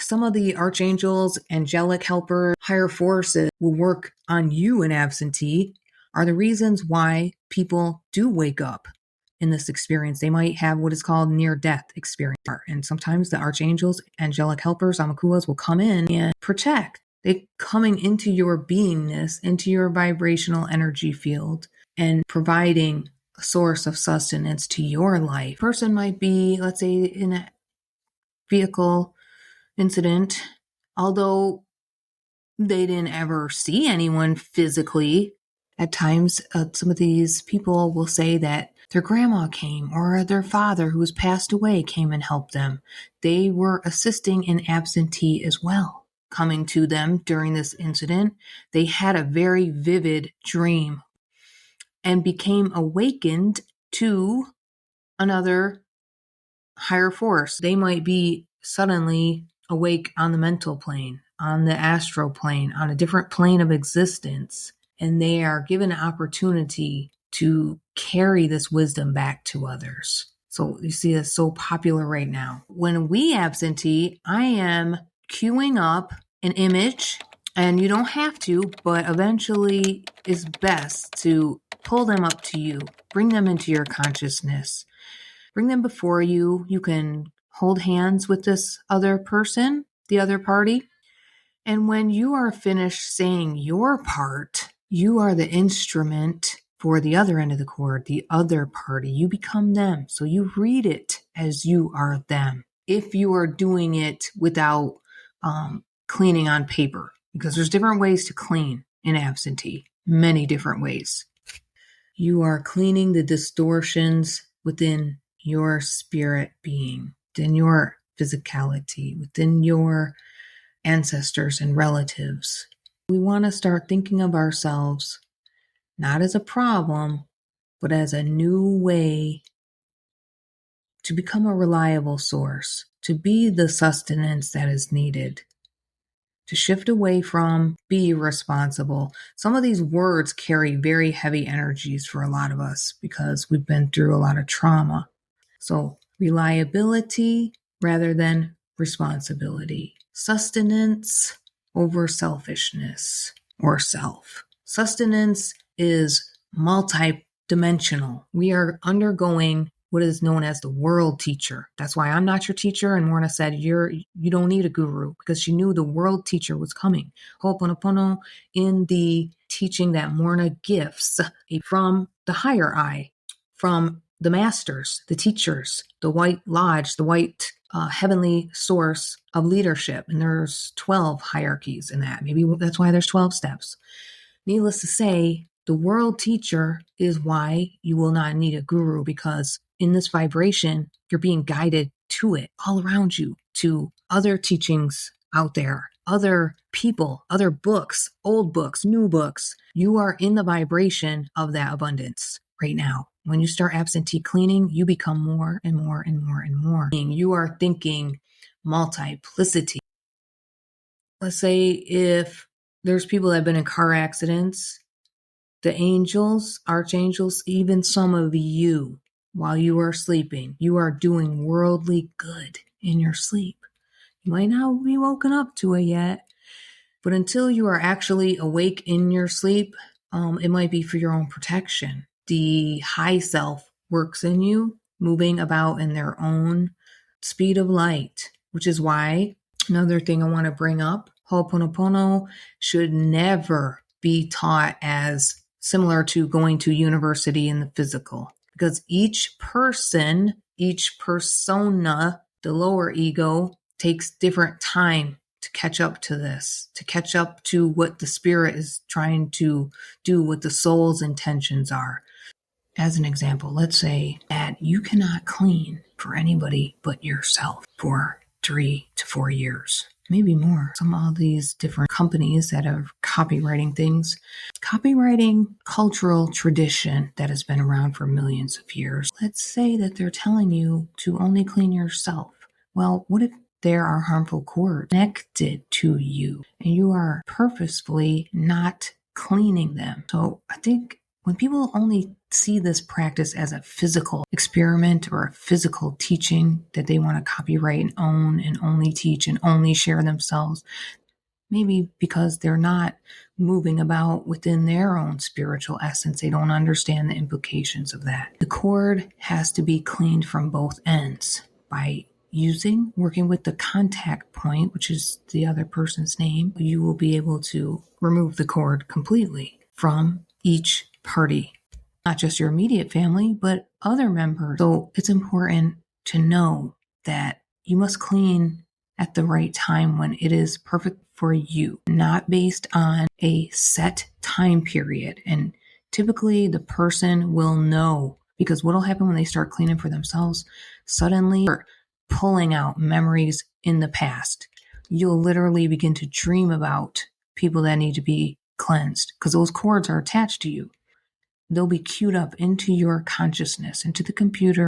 some of the archangels, angelic helpers, higher forces will work on you in absentee are the reasons why people do wake up in this experience. They might have what is called near-death experience. And sometimes the archangels, angelic helpers, amakuas will come in and protect. They're coming into your beingness, into your vibrational energy field, and providing a source of sustenance to your life. Person might be, let's say, in a vehicle incident, although they didn't ever see anyone physically. At times, some of these people will say that their grandma came or their father who was passed away came and helped them. They were assisting in absentee as well. Coming to them during this incident, they had a very vivid dream and became awakened to another higher force. They might be suddenly awake on the mental plane, on the astral plane, on a different plane of existence, and they are given an opportunity to carry this wisdom back to others. So you see it's so popular right now. When we absentee, I am queuing up an image, and you don't have to, but eventually it's best to pull them up to you, bring them into your consciousness, bring them before you. You can hold hands with this other person, the other party. And when you are finished saying your part, you are the instrument for the other end of the cord, the other party. You become them. So you read it as you are them. If you are doing it without cleaning on paper, because there's different ways to clean in absentee, many different ways. You are cleaning the distortions within your spirit being, within your physicality, within your ancestors and relatives. We want to start thinking of ourselves not as a problem, but as a new way to become a reliable source, to be the sustenance that is needed, to shift away from be responsible. Some of these words carry very heavy energies for a lot of us because we've been through a lot of trauma. So reliability rather than responsibility. Sustenance over selfishness or self. Sustenance is multi-dimensional. We are undergoing what is known as the world teacher. That's why I'm not your teacher. And Morna said, you don't need a guru, because she knew the world teacher was coming. Ho'oponopono, in the teaching that Morna gifts from the higher eye, from the masters, the teachers, the white lodge, the white heavenly source of leadership. And there's 12 hierarchies in that. Maybe that's why there's 12 steps. Needless to say, the world teacher is why you will not need a guru, because in this vibration, you're being guided to it all around you, to other teachings out there, other people, other books, old books, new books. You are in the vibration of that abundance right now. When you start absentee cleaning, you become more and more and more and more. You are thinking multiplicity. Let's say if there's people that have been in car accidents, the angels, archangels, even some of you, while you are sleeping, you are doing worldly good in your sleep. You might not be woken up to it yet, but until you are actually awake in your sleep, it might be for your own protection. The high self works in you, moving about in their own speed of light, which is why another thing I want to bring up, Ho'oponopono should never be taught as similar to going to university in the physical, because each person, each persona, the lower ego, takes different time to catch up to this, to catch up to what the spirit is trying to do, what the soul's intentions are. As an example, let's say that you cannot clean for anybody but yourself for 3 to 4 years, maybe more. Some of these different companies that are copywriting things, copywriting cultural tradition that has been around for millions of years. Let's say that they're telling you to only clean yourself. Well, what if there are harmful cords connected to you and you are purposefully not cleaning them? So I think When people only see this practice as a physical experiment or a physical teaching that they want to copyright and own and only teach and only share themselves, maybe because they're not moving about within their own spiritual essence, they don't understand the implications of that. The cord has to be cleaned from both ends by working with the contact point, which is the other person's name. You will be able to remove the cord completely from each party, not just your immediate family, but other members. So it's important to know that you must clean at the right time when it is perfect for you, not based on a set time period. And typically the person will know, because what will happen when they start cleaning for themselves, suddenly pulling out memories in the past. You'll literally begin to dream about people that need to be cleansed because those cords are attached to you. They'll be queued up into your consciousness, into the computer.